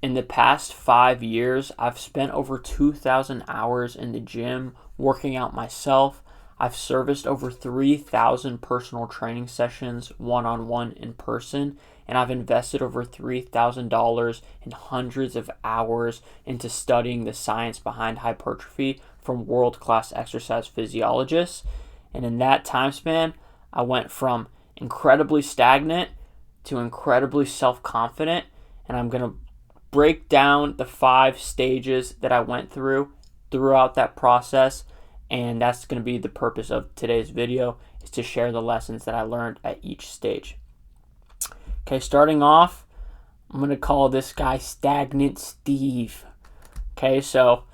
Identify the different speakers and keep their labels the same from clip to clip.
Speaker 1: in the past 5 years, I've spent over 2,000 hours in the gym working out myself. I've serviced over 3,000 personal training sessions one-on-one in person, and I've invested over $3,000 in hundreds of hours into studying the science behind hypertrophy from world-class exercise physiologists. And in that time span, I went from incredibly stagnant to incredibly self-confident, and I'm going to break down the 5 stages that I went through throughout that process, and that's going to be the purpose of today's video, is to share the lessons that I learned at each stage. Okay, starting off, I'm going to call this guy Stagnant Steve. Okay, so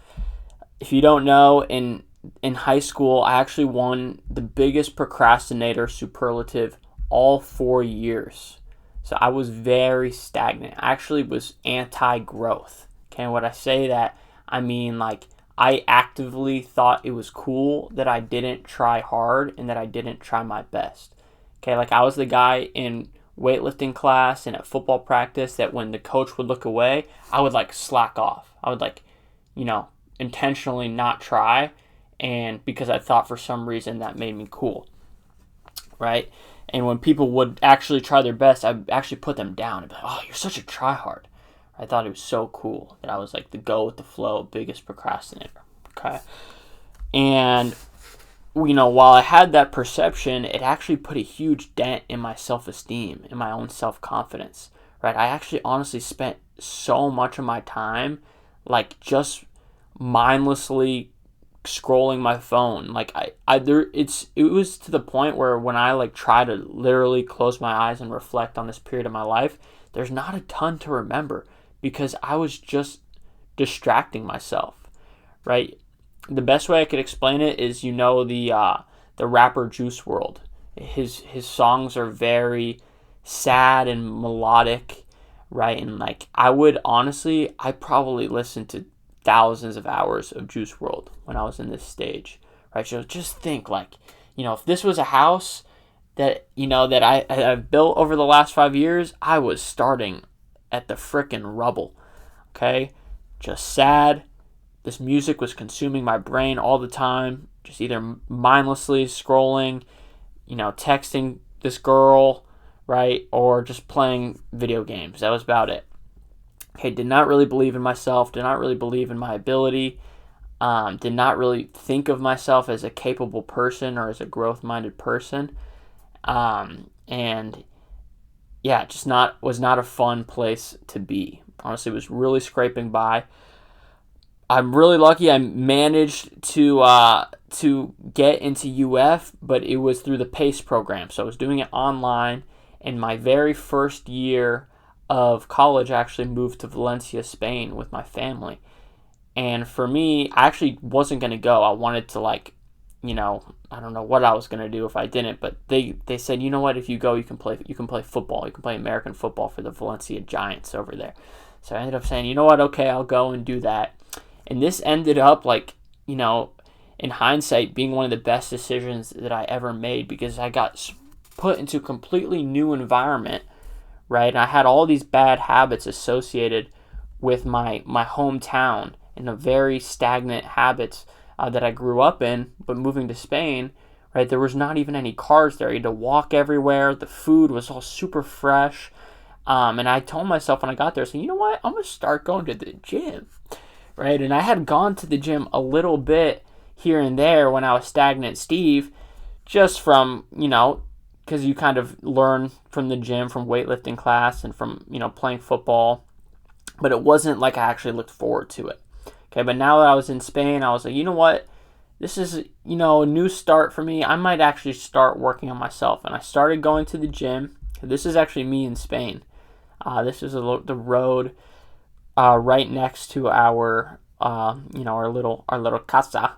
Speaker 1: if you don't know, in high school, I actually won the biggest procrastinator superlative all 4 years. So I was very stagnant. I actually was anti-growth. Okay, when I say that, I mean like I actively thought it was cool that I didn't try hard and that I didn't try my best. Okay, like I was the guy in weightlifting class and at football practice that when the coach would look away, I would like slack off. I would intentionally not try, and because I thought for some reason that made me cool, right? And when people would actually try their best, I'd actually put them down and be like, oh, you're such a tryhard. I thought it was so cool that I was like the go with the flow, biggest procrastinator. Okay. And, while I had that perception, it actually put a huge dent in my self-esteem, in my own self-confidence, right? I actually honestly spent so much of my time like just mindlessly scrolling my phone. Like it was to the point where when I like try to literally close my eyes and reflect on this period of my life, there's not a ton to remember because I was just distracting myself, right? The best way I could explain it is the rapper Juice WRLD. His songs are very sad and melodic, right? And like I probably listened to thousands of hours of Juice WRLD when I was in this stage, right? So just think like, if this was a house that, that I've built over the last 5 years, I was starting at the frickin' rubble, okay? Just sad. This music was consuming my brain all the time, just either mindlessly scrolling, texting this girl, right? Or just playing video games. That was about it. Okay, did not really believe in myself, did not really believe in my ability, did not really think of myself as a capable person or as a growth-minded person. And yeah, was not a fun place to be. Honestly, it was really scraping by. I'm really lucky I managed to get into UF, but it was through the PACE program. So I was doing it online, and my very first year of college, I actually moved to Valencia, Spain with my family. And for me, I actually wasn't going to go. I wanted to I don't know what I was going to do if I didn't, but they said, you know what, if you go, you can play football. You can play American football for the Valencia Giants over there. So I ended up saying, you know what, okay, I'll go and do that. And this ended up in hindsight, being one of the best decisions that I ever made because I got put into a completely new environment, right? And I had all these bad habits associated with my hometown and the very stagnant habits that I grew up in. But moving to Spain, right, there was not even any cars there. You had to walk everywhere. The food was all super fresh. And I told myself when I got there, I said, you know what? I'm going to start going to the gym, right? And I had gone to the gym a little bit here and there when I was Stagnant Steve, just from, because you kind of learn from the gym, from weightlifting class and from, playing football. But it wasn't like I actually looked forward to it. Okay, but now that I was in Spain, I was like, you know what? This is, a new start for me. I might actually start working on myself. And I started going to the gym. This is actually me in Spain. This is the road right next to our, our little casa.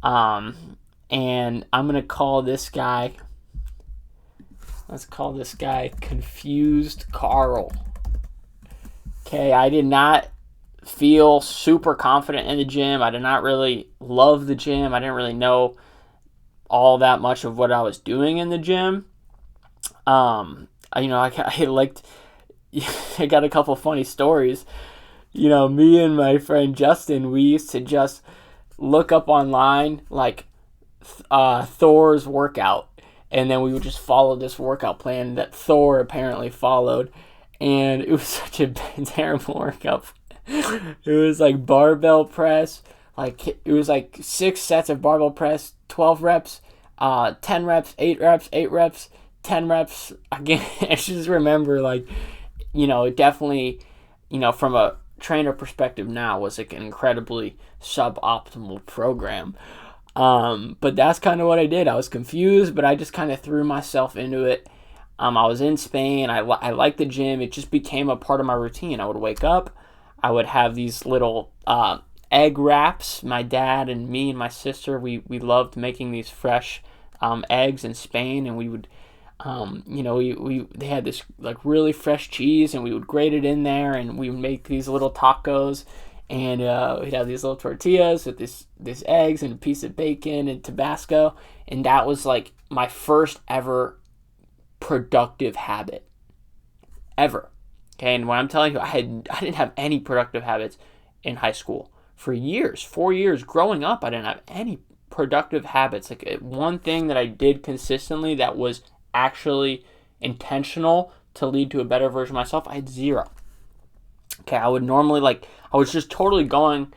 Speaker 1: And I'm going to call this guy, let's call this guy Confused Carl. Okay, I did not feel super confident in the gym. I did not really love the gym. I didn't really know all that much of what I was doing in the gym. I liked, I got a couple funny stories. Me and my friend Justin, we used to just look up online like Thor's workout, and then we would just follow this workout plan that Thor apparently followed, and it was such a terrible workout. It was like barbell press, like it was like 6 sets of barbell press, 12 reps, 10 reps, 8 reps, 8 reps, 10 reps. Again, I just remember it definitely, from a trainer perspective now was like an incredibly suboptimal program. But that's kind of what I did. I was confused, but I just kind of threw myself into it. I was in Spain. I liked the gym. It just became a part of my routine. I would wake up. I would have these little egg wraps. My dad and me and my sister, we loved making these fresh eggs in Spain, and we would, they had this like really fresh cheese, and we would grate it in there, and we would make these little tacos, and we'd have these little tortillas with this eggs and a piece of bacon and Tabasco, and that was like my first ever productive habit ever. Okay, and when I'm telling you, I didn't have any productive habits in high school for years, 4 years growing up. I didn't have any productive habits. Like one thing that I did consistently that was actually intentional to lead to a better version of myself, I had zero. Okay, I would normally I was just totally going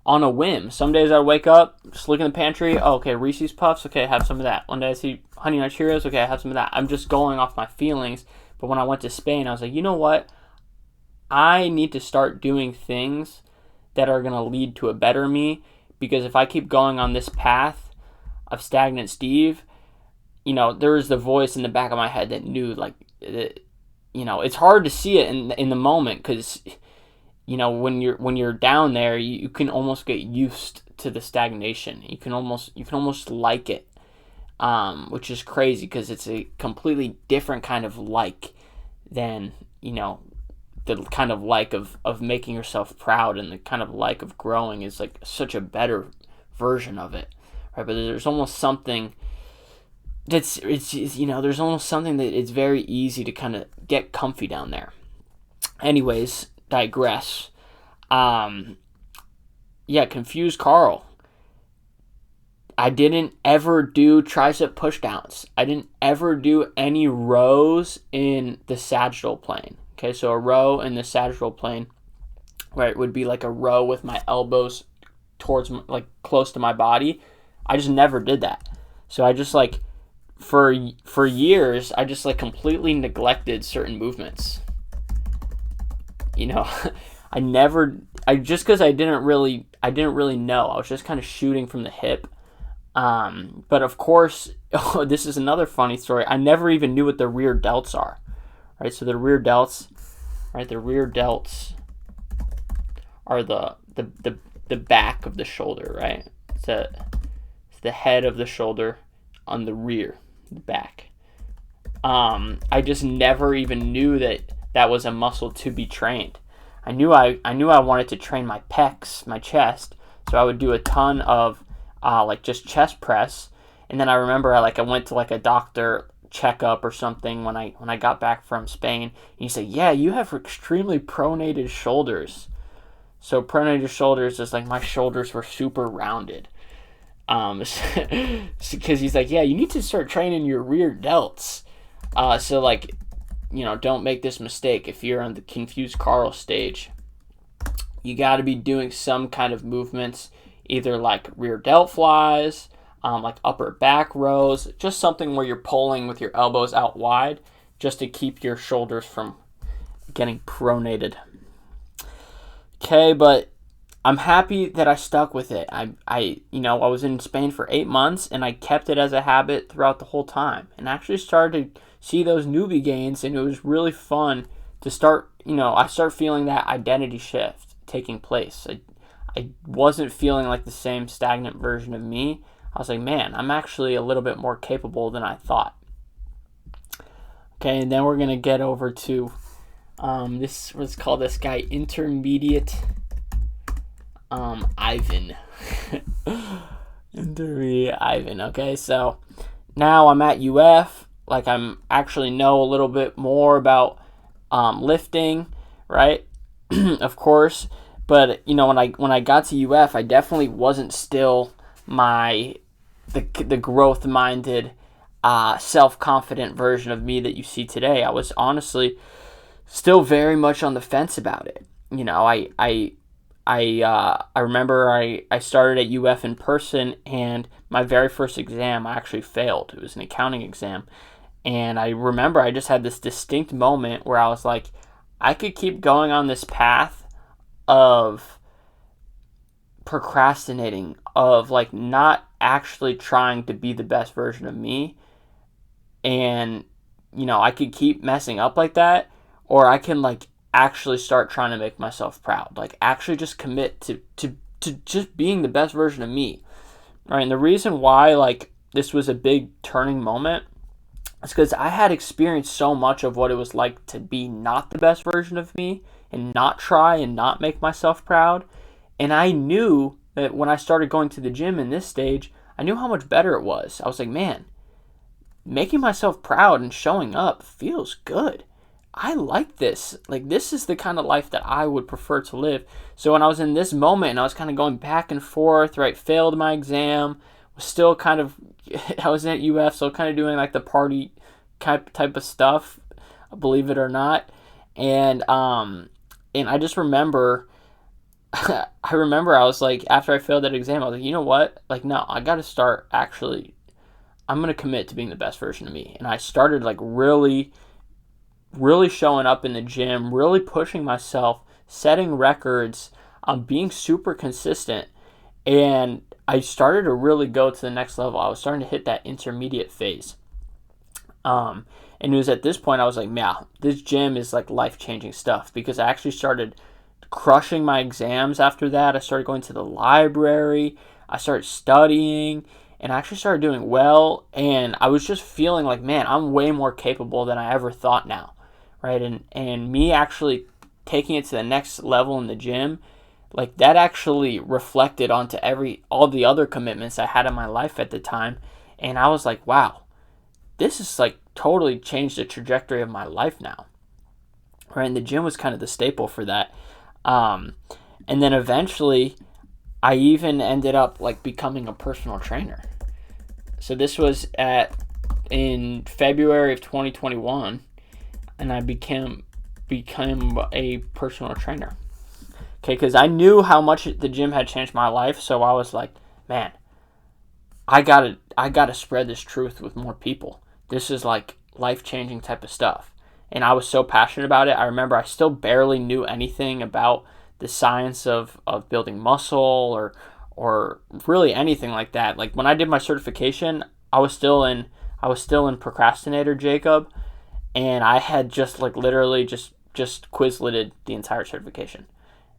Speaker 1: on a whim. Some days I'd wake up, just look in the pantry, oh, okay, Reese's Puffs, okay, have some of that. One day I see Honey Nut Cheerios, okay, I have some of that. I'm just going off my feelings. But when I went to Spain, I was like, you know what? I need to start doing things that are going to lead to a better me, because if I keep going on this path of stagnant Steve, there was the voice in the back of my head that knew, it's hard to see it in the moment, because when you're down there, you can almost get used to the stagnation. You can almost like it, which is crazy, because it's a completely different kind of than the kind of of making yourself proud, and the kind of of growing is like such a better version of it, right? But there's almost something there's almost something that it's very easy to kind of get comfy down there. Anyways, digress. Confused Carl. I didn't ever do tricep pushdowns. I didn't ever do any rows in the sagittal plane. Okay, so a row in the sagittal plane, right, would be like a row with my elbows towards close to my body. I just never did that. So I just for years I just completely neglected certain movements. Just because I didn't really know. I was just kind of shooting from the hip. But of course, this is another funny story. I never even knew what the rear delts are. Right, so the rear delts are the back of the shoulder, right? It's the head of the shoulder on the rear, the back. I just never even knew that was a muscle to be trained. I knew I wanted to train my pecs, my chest, so I would do a ton of just chest press, and then I remember I went to a doctor checkup or something when I got back from Spain, and he said, yeah, you have extremely pronated shoulders. So pronated shoulders is my shoulders were super rounded, because he's like, yeah, you need to start training your rear delts, so don't make this mistake. If you're on the confused Carl stage, you got to be doing some kind of movements, either rear delt flies, upper back rows, just something where you're pulling with your elbows out wide, just to keep your shoulders from getting pronated. Okay, but I'm happy that I stuck with it. I was in Spain for 8 months, and I kept it as a habit throughout the whole time, and actually started to see those newbie gains, and it was really fun to start, I start feeling that identity shift taking place. I wasn't feeling like the same stagnant version of me. I was like, man, I'm actually a little bit more capable than I thought. Okay, and then we're going to get over to let's call this guy Intermediate Ivan. Intermediate Ivan, okay? So now I'm at UF. I'm actually know a little bit more about lifting, right? Of course. But when I got to UF, I definitely wasn't still the growth minded, self confident version of me that you see today. I was honestly still very much on the fence about it. I remember I started at UF in person, and my very first exam I actually failed. It was an accounting exam, and I remember I just had this distinct moment where I was like, I could keep going on this path of procrastinating, of like not actually trying to be the best version of me, and I could keep messing up like that, or I can like actually start trying to make myself proud, like actually just commit to just being the best version of me, right? And the reason why like this was a big turning moment is because I had experienced so much of what it was like to be not the best version of me and not try and not make myself proud. And I knew that when I started going to the gym in this stage, I knew how much better it was. I was like, man, making myself proud and showing up feels good. I like this. Like, this is the kind of life that I would prefer to live. So when I was in this moment and I was kind of going back and forth, right, failed my exam, was still kind of, I was at UF, so kind of doing like the party type of stuff, believe it or not. And I just remember, I was like, after I failed that exam, I was like, you know what? Like, no, I got to start actually, I'm going to commit to being the best version of me. And I started like really showing up in the gym, really pushing myself, setting records, being super consistent. And I started to really go to the next level. I was starting to hit that intermediate phase. And it was at this point I was like, yeah, this gym is like life-changing stuff, because I actually started crushing my exams after that. I started going to the library. I started studying, and I actually started doing well. And I was just feeling like, man, I'm way more capable than I ever thought now, right? And me actually taking it to the next level in the gym, like that actually reflected onto all the other commitments I had in my life at the time. And I was like, wow, this is like totally changed the trajectory of my life now, right? And the gym was kind of the staple for that. And then eventually I even ended up like becoming a personal trainer. So this was in February of 2021, and I became a personal trainer. Okay, because I knew how much the gym had changed my life, so I was like, man, I gotta spread this truth with more people. This is like life-changing type of stuff. And I was so passionate about it. I remember I still barely knew anything about the science of building muscle or really anything like that. Like when I did my certification, I was still in procrastinator Jacob, and I had just like literally just Quizleted the entire certification.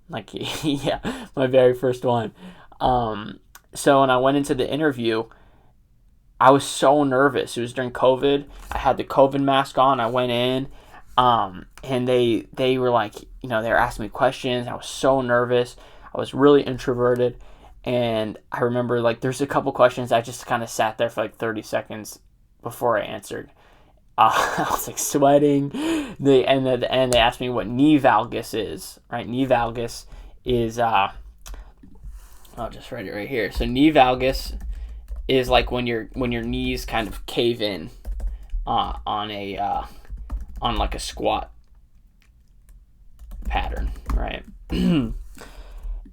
Speaker 1: Like, yeah, my very first one. So when I went into the interview, I was so nervous. It was during COVID. I had the COVID mask on. I went in, and they were like, they were asking me questions. I was so nervous. I was really introverted, and I remember like there's a couple questions I just kind of sat there for like 30 seconds before I answered. I was like sweating. They asked me what knee valgus is. Right, knee valgus is I'll just write it right here. So knee valgus is like when your knees kind of cave in on like a squat pattern, right? And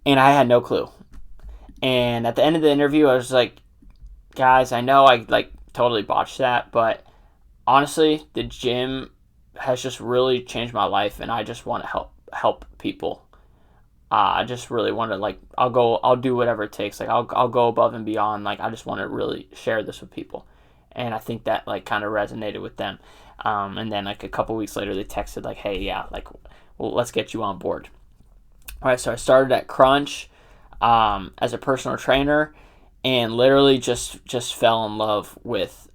Speaker 1: I had no clue. And at the end of the interview, I was like, guys, I know I like totally botched that, but honestly, the gym has just really changed my life, and I just want to help people. I just really want to like I'll do whatever it takes. Like I'll go above and beyond. Like I just want to really share this with people, and I think that like kind of resonated with them. And then like a couple weeks later, they texted like, hey, yeah, like, well, let's get you on board. All right, so I started at Crunch as a personal trainer, and literally just fell in love with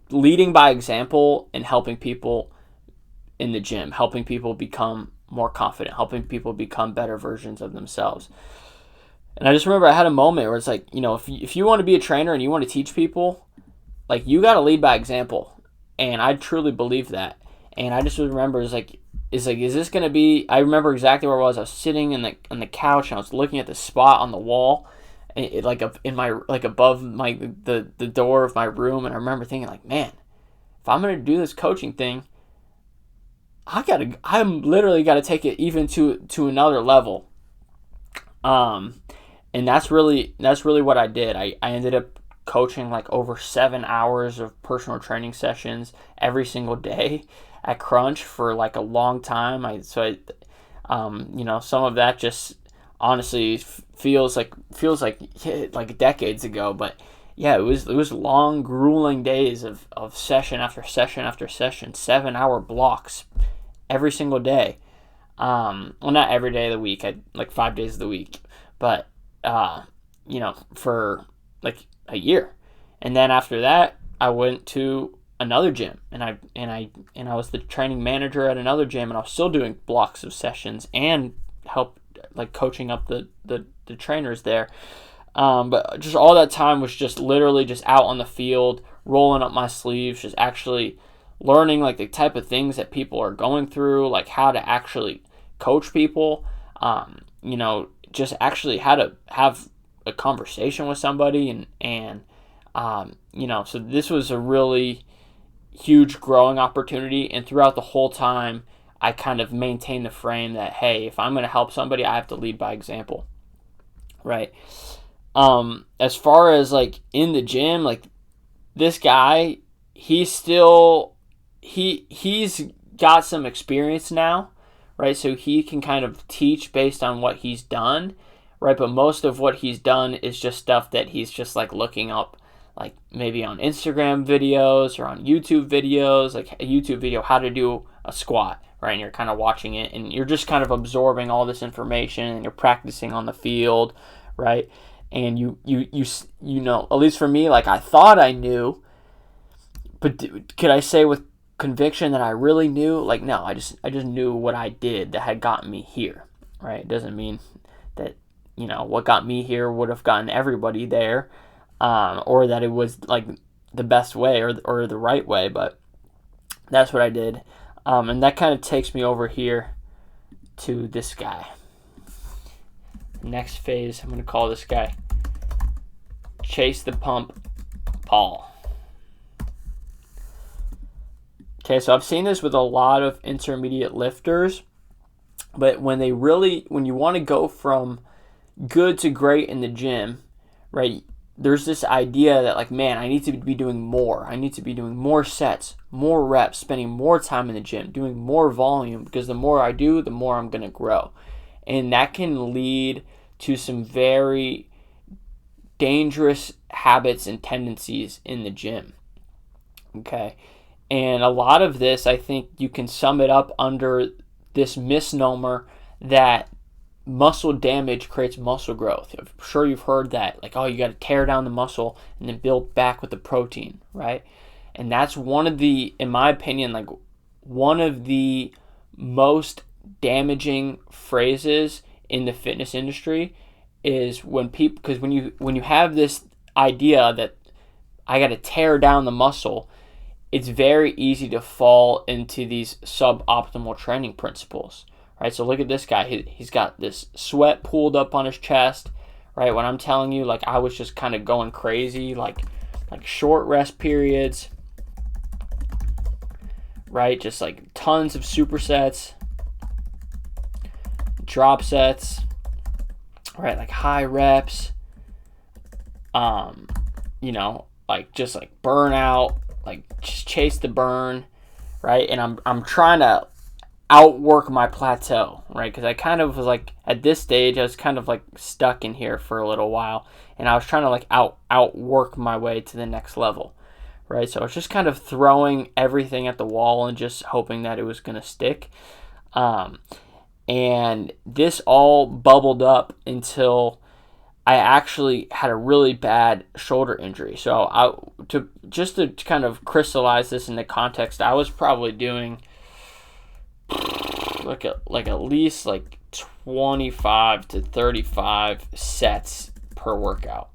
Speaker 1: leading by example and helping people in the gym, helping people become more confident, helping people become better versions of themselves. And I just remember I had a moment where it's like, if you want to be a trainer and you want to teach people, like you got to lead by example. And I truly believe that. And I just remember is this gonna be? I remember exactly where I was. I was sitting on the couch and I was looking at the spot on the wall, like up in my like above my the door of my room, and I remember thinking like, man, if I'm gonna do this coaching thing, I'm literally gotta take it even to another level. And that's really what I did. I ended up coaching like over 7 hours of personal training sessions every single day at Crunch for like a long time. Some of that just honestly feels like decades ago, but yeah, it was long, grueling days of session after session after session, 7 hour blocks every single day. Well, not every day of the week, like 5 days of the week, but for like a year. And then after that, I went to another gym, and I was the training manager at another gym, and I was still doing blocks of sessions and help like coaching up the trainers there. But just all that time was just literally just out on the field, rolling up my sleeves, just actually learning like the type of things that people are going through, like how to actually coach people, just actually how to have a conversation with somebody, so this was a really huge growing opportunity. And throughout the whole time, I kind of maintained the frame that, hey, if I'm going to help somebody, I have to lead by example, right? As far as like in the gym, like this guy, he's got some experience now, right? So he can kind of teach based on what he's done, right? But most of what he's done is just stuff that he's just like looking up, like maybe on Instagram videos or on YouTube videos, like a YouTube video, how to do a squat, right? And you're kind of watching it and you're just kind of absorbing all this information and you're practicing on the field, right? And you at least for me, like I thought I knew, but could I say with conviction that I really knew? Like, no, I just knew what I did that had gotten me here, right? It doesn't mean that, what got me here would have gotten everybody there, or that it was like the best way or the right way, but that's what I did. And that kind of takes me over here to this guy. Next phase, I'm going to call this guy Chase the Pump Paul. Okay, so I've seen this with a lot of intermediate lifters, but when you want to go from good to great in the gym, right, there's this idea that like, man, I need to be doing more. I need to be doing more sets, more reps, spending more time in the gym, doing more volume, because the more I do, the more I'm going to grow. And that can lead to some very dangerous habits and tendencies in the gym. Okay. And a lot of this, I think you can sum it up under this misnomer that muscle damage creates muscle growth. I'm sure you've heard that. Like, oh, you got to tear down the muscle and then build back with the protein, right? And that's one of the, in my opinion, like one of the most damaging phrases in the fitness industry is when people, because when you have this idea that I got to tear down the muscle, it's very easy to fall into these suboptimal training principles, right? So look at this guy. He's got this sweat pooled up on his chest, right? When I'm telling you, like, I was just kind of going crazy, like short rest periods, right? Just like tons of supersets, drop sets, right? Like high reps, like just like burnout, like just chase the burn, right? And I'm trying to outwork my plateau, right? Because I kind of was like, at this stage, I was kind of like stuck in here for a little while, and I was trying to like outwork my way to the next level, right? So I was just kind of throwing everything at the wall and just hoping that it was going to stick. And this all bubbled up until I actually had a really bad shoulder injury. So to kind of crystallize this into context, I was probably doing like at least like 25 to 35 sets per workout.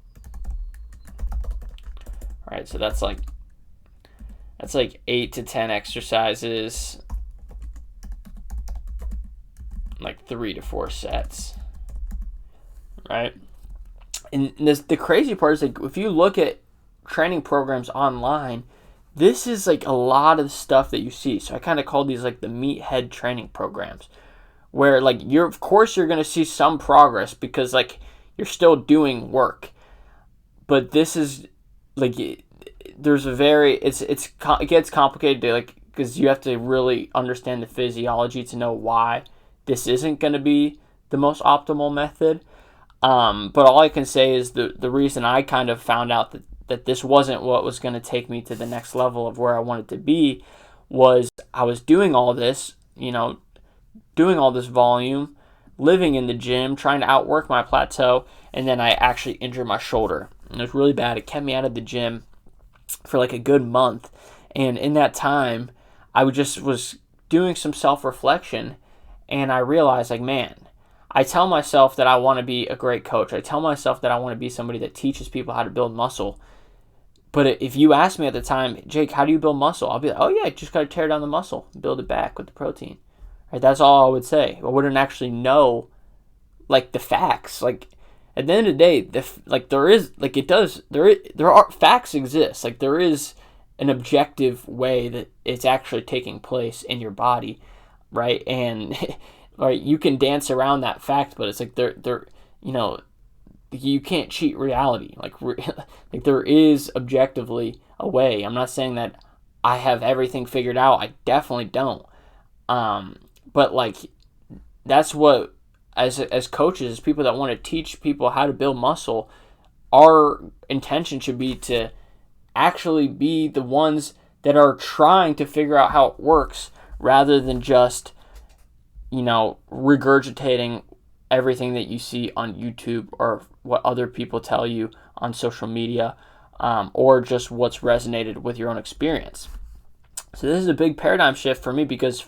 Speaker 1: All right, so that's like 8 to 10 exercises like 3 to 4 sets, right? And the crazy part is, like, if you look at training programs online, this is like a lot of the stuff that you see. So I kind of call these like the meathead training programs, where like of course you're going to see some progress because like you're still doing work. But this is like, there's a very, it gets complicated to, like, because you have to really understand the physiology to know why this isn't going to be the most optimal method. But all I can say is the reason I kind of found out that this wasn't what was going to take me to the next level of where I wanted to be was I was doing all this, doing all this volume, living in the gym, trying to outwork my plateau, and then I actually injured my shoulder. And it was really bad. It kept me out of the gym for like a good month. And in that time, I was doing some self-reflection, and I realized, like, man, I tell myself that I want to be a great coach. I tell myself that I want to be somebody that teaches people how to build muscle. But if you ask me at the time, Jake, how do you build muscle? I'll be like, oh yeah, just got to tear down the muscle, build it back with the protein. Right? That's all I would say. I wouldn't actually know, like, the facts. Like, at the end of the day, there are facts exist. Like, there is an objective way that it's actually taking place in your body, right? And right, you can dance around that fact, but it's like you can't cheat reality. Like there is objectively a way. I'm not saying that I have everything figured out. I definitely don't. But like, that's what, as coaches, as people that want to teach people how to build muscle, our intention should be to actually be the ones that are trying to figure out how it works, rather than just, regurgitating everything that you see on YouTube or what other people tell you on social media, or just what's resonated with your own experience. So this is a big paradigm shift for me, because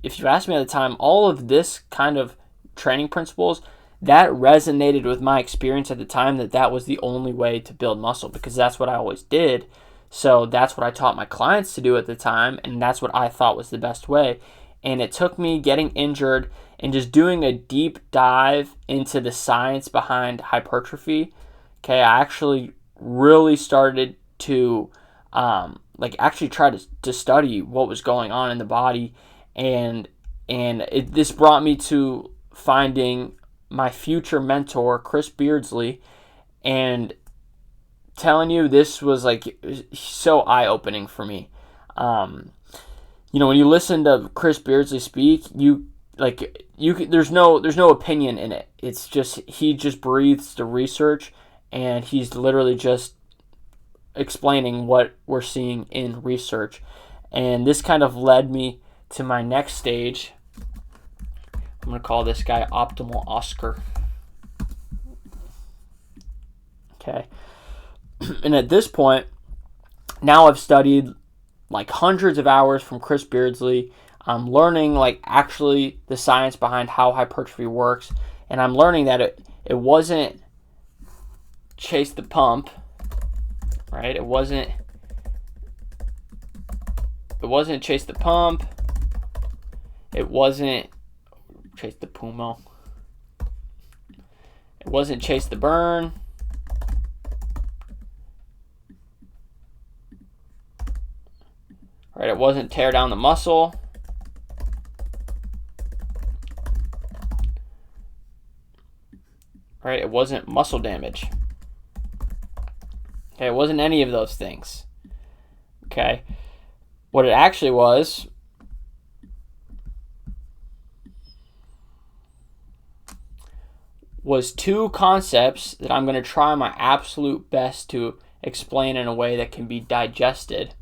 Speaker 1: if you ask me at the time, all of this kind of training principles, that resonated with my experience at the time, that was the only way to build muscle, because that's what I always did. So that's what I taught my clients to do at the time, and that's what I thought was the best way. And it took me getting injured and just doing a deep dive into the science behind hypertrophy. Okay, I actually really started to actually try to study what was going on in the body, and this brought me to finding my future mentor, Chris Beardsley, and telling you, this was like so eye-opening for me. When you listen to Chris Beardsley speak, there's no opinion in it. It's just, he just breathes the research, and he's literally just explaining what we're seeing in research. And this kind of led me to my next stage. I'm going to call this guy Optimal Oscar. Okay. And at this point, now I've studied like hundreds of hours from Chris Beardsley. I'm learning like actually the science behind how hypertrophy works. And I'm learning that it wasn't chase the pump, right? It wasn't chase the pump. It wasn't chase the Pumo. It wasn't chase the burn. Right? It wasn't tear down the muscle. Right? It wasn't muscle damage. Okay, it wasn't any of those things. Okay? What it actually was two concepts that I'm going to try my absolute best to explain in a way that can be digested.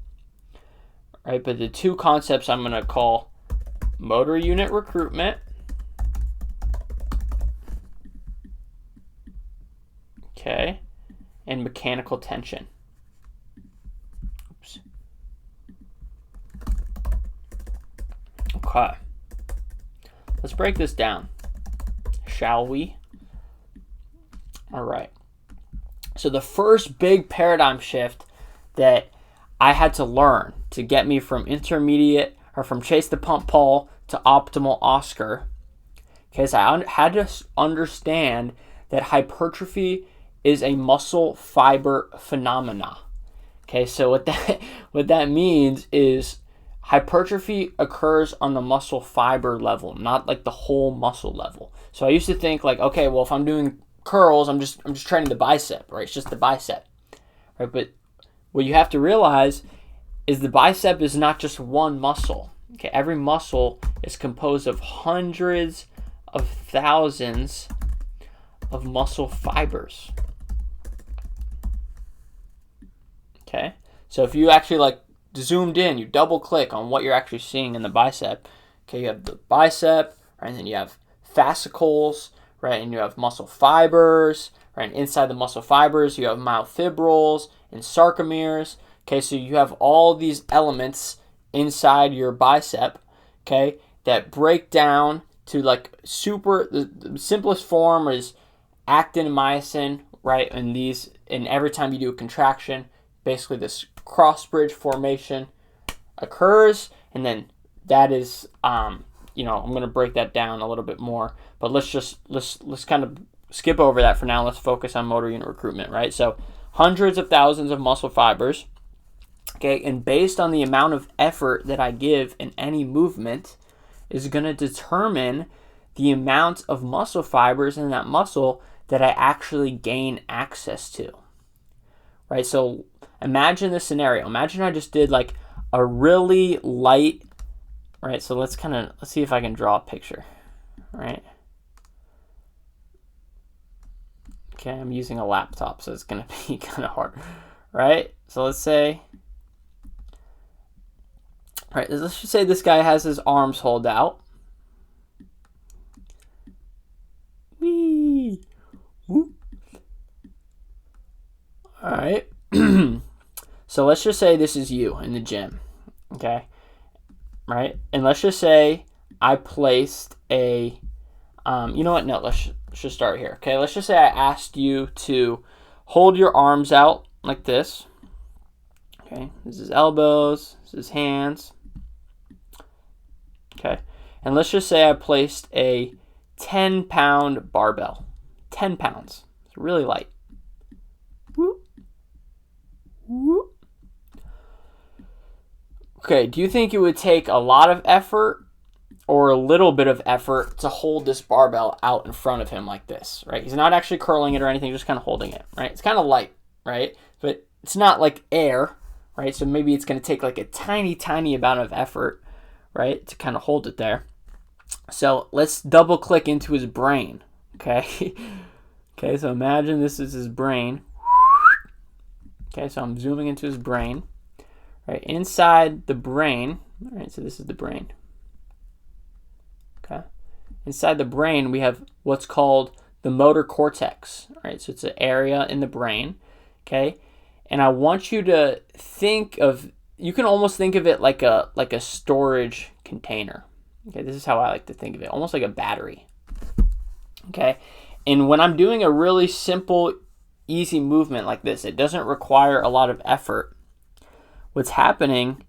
Speaker 1: Right? But the two concepts I'm going to call motor unit recruitment, okay, and mechanical tension. Oops. Okay. Let's break this down, shall we? All right. So the first big paradigm shift that I had to learn to get me from intermediate, or from Chase the Pump Paul to Optimal Oscar, Okay, so I had to understand that hypertrophy is a muscle fiber phenomena. Okay, so what that means is hypertrophy occurs on the muscle fiber level, not like the whole muscle level. So I used to think like, okay, well, if I'm doing curls, I'm just training the bicep, right? It's just the bicep, right? But what you have to realize is the bicep is not just one muscle. Okay, every muscle is composed of hundreds of thousands of muscle fibers. Okay, so if you actually like zoomed in, you double click on what you're actually seeing in the bicep. Okay, you have the bicep, right, and then you have fascicles, right, and you have muscle fibers, right, and inside the muscle fibers you have myofibrils and sarcomeres. Okay, so you have all these elements inside your bicep, okay, that break down to like the simplest form is actin and myosin, right, and every time you do a contraction, basically this cross bridge formation occurs, and then that is I'm going to break that down a little bit more, but let's kind of skip over that for now. Let's focus on motor unit recruitment, right? So hundreds of thousands of muscle fibers, okay, and based on the amount of effort that I give in any movement is going to determine the amount of muscle fibers in that muscle that I actually gain access to, right? So imagine this scenario. Imagine I just did like a really light, right? So let's see if I can draw a picture, right? Okay, I'm using a laptop, so it's going to be kind of hard, right? So let's say, right, let's just say this guy has his arms hold out. Whee! Whoop. All right. So let's just say this is you in the gym, okay? Right? And let's just say I placed a, you know what? No, let's just start here, okay? Let's just say I asked you to hold your arms out like this, okay? This is elbows, this is hands, okay? And let's just say I placed a 10-pound barbell, 10 pounds. It's really light. Whoop. Whoop. Okay, do you think it would take a lot of effort or a little bit of effort to hold this barbell out in front of him like this, right? He's not actually curling it or anything, just kind of holding it, right? It's kind of light, right? But it's not like air, right? So maybe it's going to take like a tiny, tiny amount of effort, right, to kind of hold it there. So let's double click into his brain, okay? Okay, so imagine this is his brain. Okay, so I'm zooming into his brain. Right, inside the brain, all right, so this is the brain. Okay. Inside the brain, we have what's called the motor cortex. All right, so it's an area in the brain. Okay. And I want you to think of, you can almost think of it like a storage container. Okay, this is how I like to think of it, almost like a battery. Okay. And when I'm doing a really simple, easy movement like this, it doesn't require a lot of effort. What's happening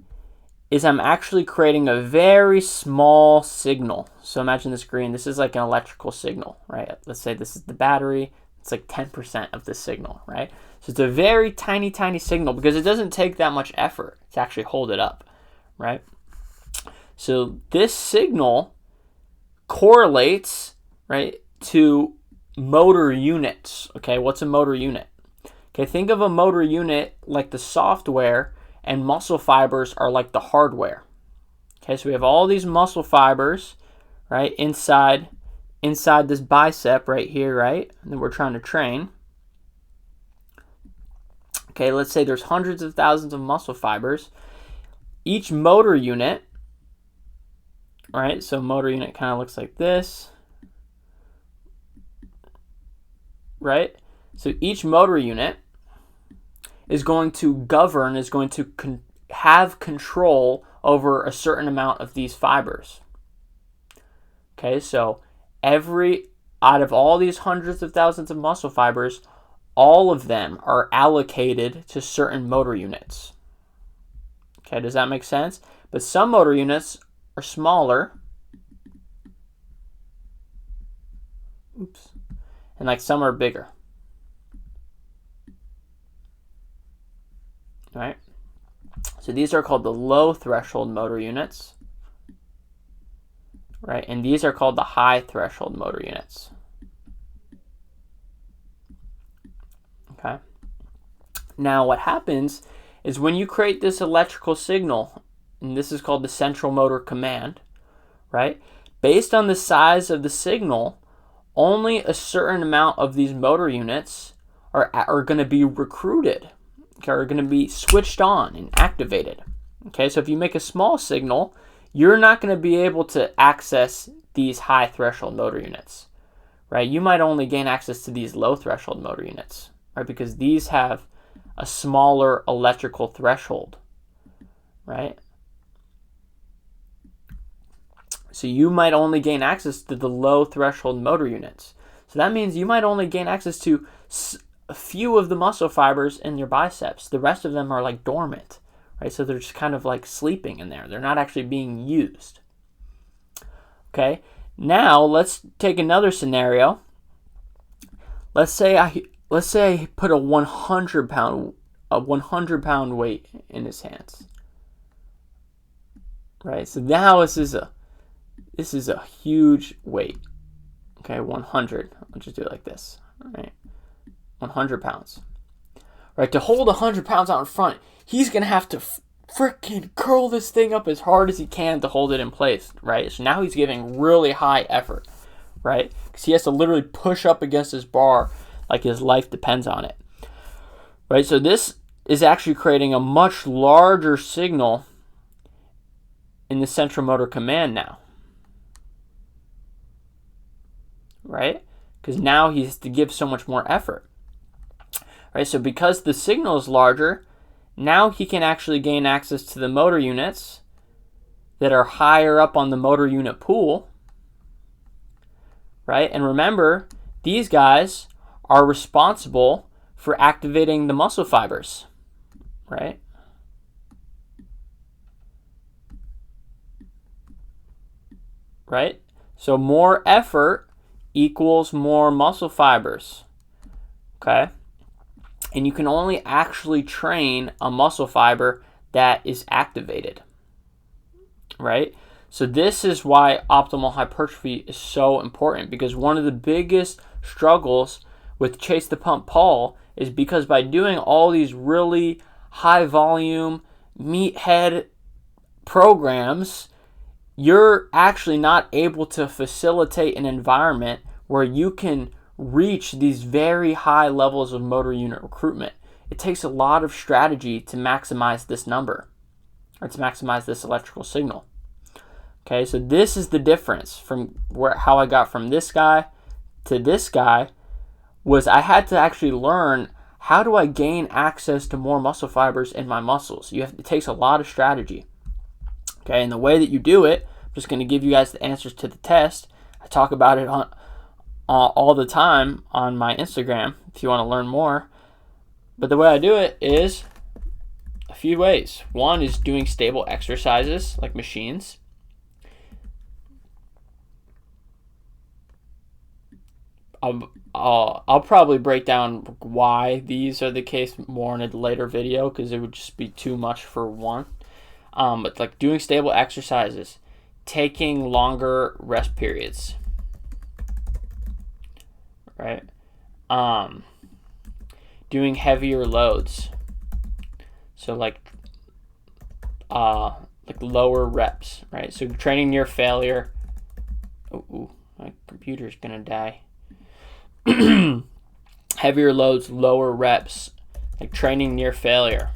Speaker 1: is I'm actually creating a very small signal. So imagine this green. This is like an electrical signal, right? Let's say this is the battery. It's like 10% of the signal, right? So it's a very tiny, tiny signal because it doesn't take that much effort to actually hold it up, right? So this signal correlates, right, to motor units. Okay, what's a motor unit? Okay, think of a motor unit like the software, and muscle fibers are like the hardware. Okay, so we have all these muscle fibers, right, inside this bicep right here, right, that we're trying to train. Okay, let's say there's hundreds of thousands of muscle fibers. Each motor unit, right, so motor unit kind of looks like this, right? So each motor unit is going to govern, is going to have control over a certain amount of these fibers. Okay, so out of all these hundreds of thousands of muscle fibers, all of them are allocated to certain motor units. Okay, does that make sense? But some motor units are smaller, Oops. And like some are bigger. All right? So these are called the low threshold motor units. Right? And these are called the high threshold motor units. Okay? Now what happens is when you create this electrical signal, and this is called the central motor command, right? Based on the size of the signal, only a certain amount of these motor units are going to be recruited, okay, are going to be switched on and activated. Okay, so if you make a small signal, you're not going to be able to access these high threshold motor units, right? You might only gain access to these low threshold motor units, right? Because these have a smaller electrical threshold, right? So you might only gain access to the low threshold motor units. So that means you might only gain access to a few of the muscle fibers in your biceps. The rest of them are like dormant, right? So they're just kind of like sleeping in there. They're not actually being used. Okay, now let's take another scenario. Let's say I put a 100 pound weight in his hands. Right? So now this is a huge weight. Okay, 100. I'll just do it like this. All right. 100 pounds. Right, to hold 100 pounds out in front, he's going to have to freaking curl this thing up as hard as he can to hold it in place, right? So now he's giving really high effort, right? Because he has to literally push up against his bar like his life depends on it, right? So this is actually creating a much larger signal in the central motor command now, right? Because now he has to give so much more effort, right? So because the signal is larger, now he can actually gain access to the motor units that are higher up on the motor unit pool, right? And remember, these guys are responsible for activating the muscle fibers, right? Right? So more effort equals more muscle fibers, okay? And you can only actually train a muscle fiber that is activated, right? So this is why optimal hypertrophy is so important, because one of the biggest struggles with Chase the Pump Paul is because by doing all these really high volume meathead programs, you're actually not able to facilitate an environment where you can reach these very high levels of motor unit recruitment. It takes a lot of strategy to maximize this number, or to maximize this electrical signal. Okay, so this is the difference from how I got from this guy to this guy, was I had to actually learn, how do I gain access to more muscle fibers in my muscles? It takes a lot of strategy. Okay, and the way that you do it, I'm just going to give you guys the answers to the test. I talk about it on all the time on my Instagram if you want to learn more. But the way I do it is a few ways. One is doing stable exercises like machines. I'll probably break down why these are the case more in a later video, because it would just be too much for one. But like doing stable exercises, taking longer rest periods, right? Doing heavier loads, so like lower reps, right? So training near failure. Oh, my computer's gonna die. Heavier loads, lower reps, like training near failure.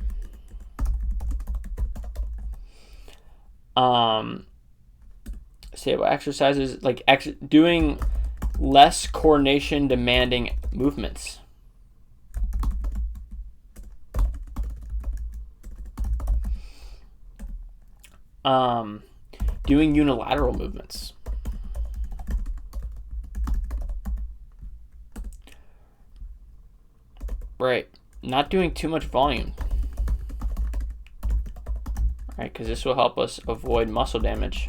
Speaker 1: Stable exercises, like doing less coordination demanding movements. Doing unilateral movements. Right, not doing too much volume. Right, because this will help us avoid muscle damage.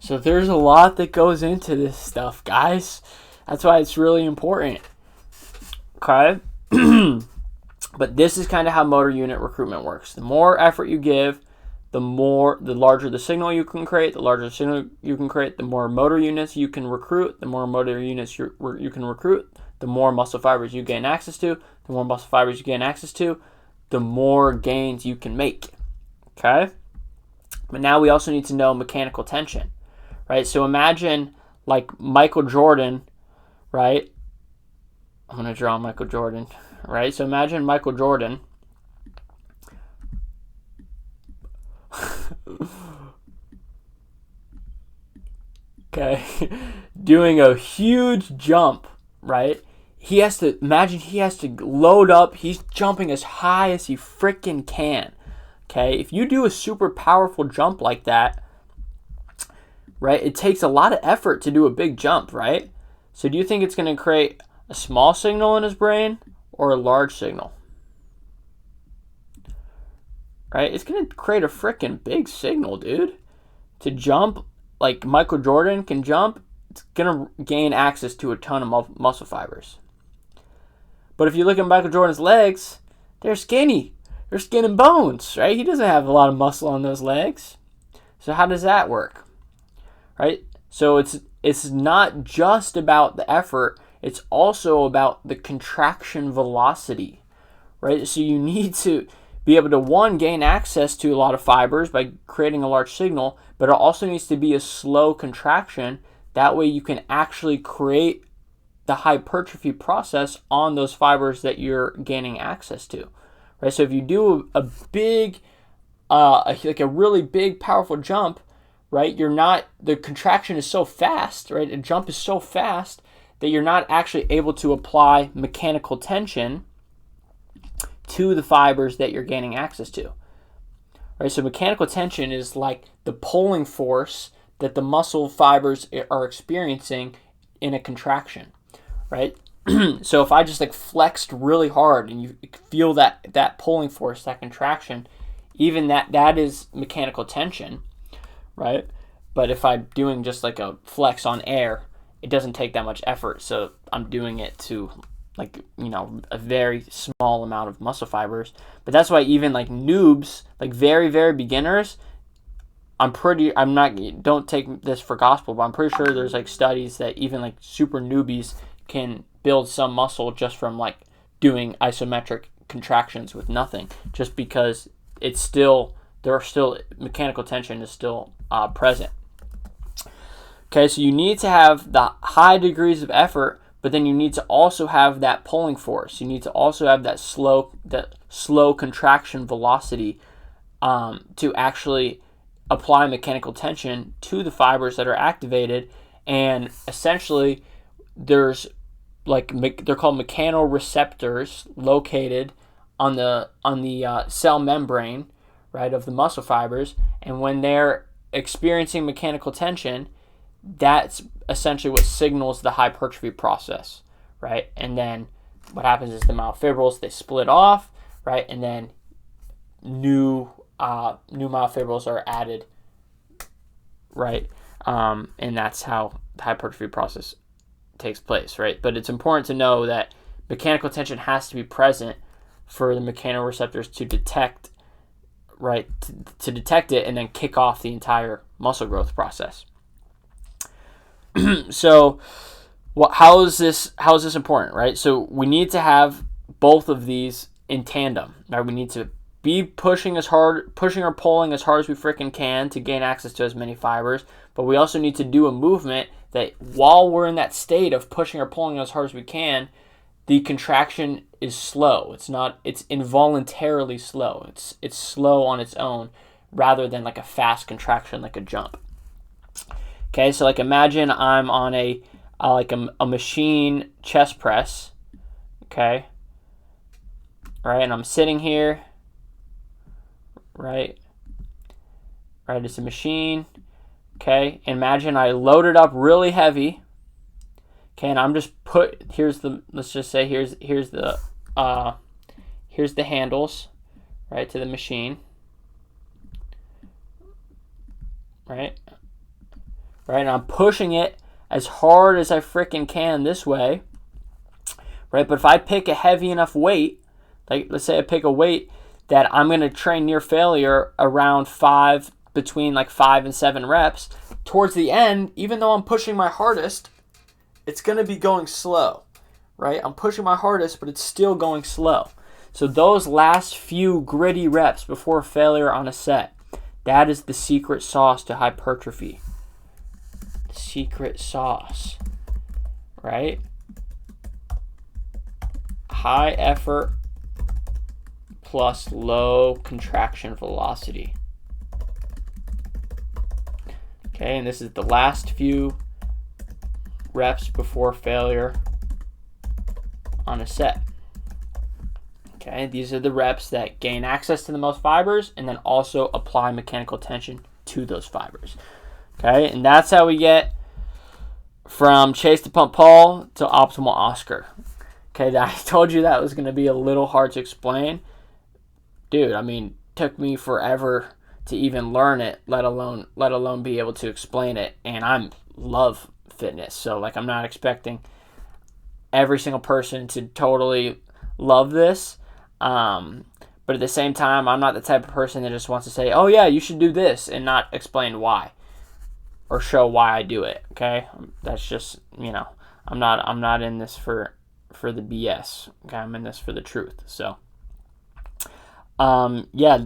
Speaker 1: So there's a lot that goes into this stuff, guys. That's why it's really important. Okay? But this is kind of how motor unit recruitment works. The more effort you give, the larger the signal you can create. The larger the signal you can create, the more motor units you can recruit. The more motor units you can recruit, the more muscle fibers you gain access to. The more muscle fibers you gain access to, the more gains you can make. Okay? But now we also need to know mechanical tension, right? So imagine like Michael Jordan, right? I'm going to draw Michael Jordan, right? So imagine Michael Jordan okay, doing a huge jump, right? He has to load up. He's jumping as high as he freaking can. Okay, if you do a super powerful jump like that, right, it takes a lot of effort to do a big jump, right? So do you think it's going to create a small signal in his brain or a large signal? Right? It's going to create a freaking big signal, dude. To jump like Michael Jordan can jump, it's going to gain access to a ton of muscle fibers. But if you look at Michael Jordan's legs, they're skinny. They're skin and bones, right? He doesn't have a lot of muscle on those legs. So how does that work? Right? So it's not just about the effort, it's also about the contraction velocity, right? So you need to be able to, one, gain access to a lot of fibers by creating a large signal, but it also needs to be a slow contraction. That way you can actually create the hypertrophy process on those fibers that you're gaining access to, right? So if you do a big, like a really big, powerful jump, right, the contraction is so fast, right? A jump is so fast that you're not actually able to apply mechanical tension to the fibers that you're gaining access to, right? So mechanical tension is like the pulling force that the muscle fibers are experiencing in a contraction, right? So if I just like flexed really hard and you feel that pulling force, that contraction, even that is mechanical tension, right? But if I'm doing just like a flex on air, it doesn't take that much effort. So I'm doing it to like, a very small amount of muscle fibers. But that's why even like noobs, like very, very beginners, don't take this for gospel, but I'm pretty sure there's like studies that even like super newbies can build some muscle just from like doing isometric contractions with nothing, just because mechanical tension is still present. Okay, so you need to have the high degrees of effort, but then you need to also have that pulling force. You need to also have that slow contraction velocity to actually apply mechanical tension to the fibers that are activated. And essentially, they're called mechanoreceptors located on the cell membrane, right, of the muscle fibers. And when they're experiencing mechanical tension, that's essentially what signals the hypertrophy process, right? And then what happens is the myofibrils, they split off, right? And then new myofibrils are added, right? And that's how the hypertrophy process takes place, right? But it's important to know that mechanical tension has to be present for the mechanoreceptors to detect, right? To detect it and then kick off the entire muscle growth process. So, how is this important, right? So we need to have both of these in tandem, right? We need to be pushing or pulling as hard as we freaking can to gain access to as many fibers, but we also need to do a movement that while we're in that state of pushing or pulling as hard as we can, the contraction is slow. It's involuntarily slow. It's slow on its own rather than like a fast contraction like a jump. Okay, so like imagine I'm on a machine chest press, okay, right, and I'm sitting here, right, it's a machine, okay, and imagine I load it up really heavy, okay, and I'm just here's the handles, right, to the machine, right. right? And I'm pushing it as hard as I freaking can this way, right? But if I pick a heavy enough weight, like let's say I pick a weight that I'm going to train near failure around between like 5 and 7 reps, towards the end, even though I'm pushing my hardest, it's going to be going slow, right? I'm pushing my hardest, but it's still going slow. So those last few gritty reps before failure on a set, that is the secret sauce to hypertrophy. Secret sauce, right? High effort plus low contraction velocity. Okay, and this is the last few reps before failure on a set. Okay, these are the reps that gain access to the most fibers and then also apply mechanical tension to those fibers. Okay, and that's how we get from Chase to Pump Paul to Optimal Oscar. Okay, I told you that was going to be a little hard to explain. Dude, I mean, took me forever to even learn it, let alone be able to explain it. And I love fitness, so like I'm not expecting every single person to totally love this. But at the same time, I'm not the type of person that just wants to say, "Oh yeah, you should do this," and not explain why or show why I do it. Okay, that's just, I'm not in this for the BS. Okay, I'm in this for the truth. So, yeah,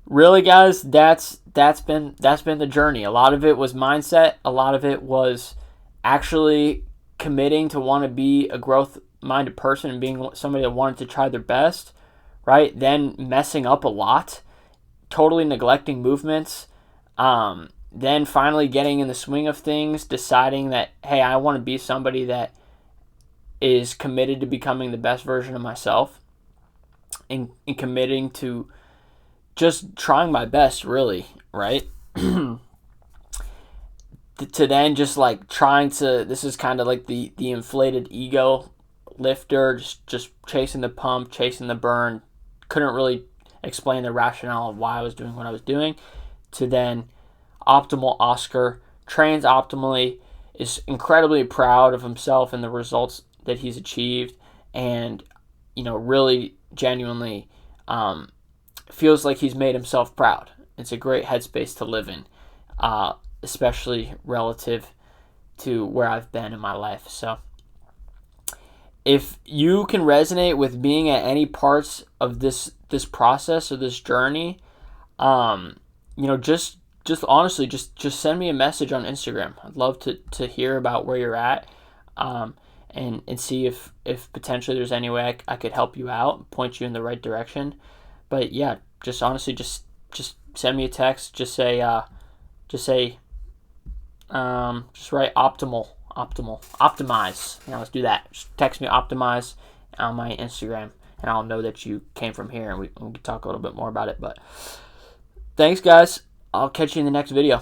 Speaker 1: really, guys, that's been the journey. A lot of it was mindset. A lot of it was actually committing to want to be a growth-minded person and being somebody that wanted to try their best, right? Then messing up a lot, totally neglecting movements, then finally getting in the swing of things, deciding that, hey, I want to be somebody that is committed to becoming the best version of myself, and committing to just trying my best, really, right? To then just like trying to, this is kind of like the inflated ego lifter, just chasing the pump, chasing the burn, couldn't really explain the rationale of why I was doing what I was doing, to then Optimal Oscar, trains optimally, is incredibly proud of himself and the results that he's achieved, and really genuinely feels like he's made himself proud. It's a great headspace to live in, especially relative to where I've been in my life. So if you can resonate with being at any parts of this process or this journey, just honestly, just send me a message on Instagram. I'd love to hear about where you're at, and see if potentially there's any way I could help you out, point you in the right direction. But yeah, just honestly, just send me a text. Just write optimize. Let's do that. Just text me optimize on my Instagram, and I'll know that you came from here, and we can talk a little bit more about it. But thanks, guys. I'll catch you in the next video.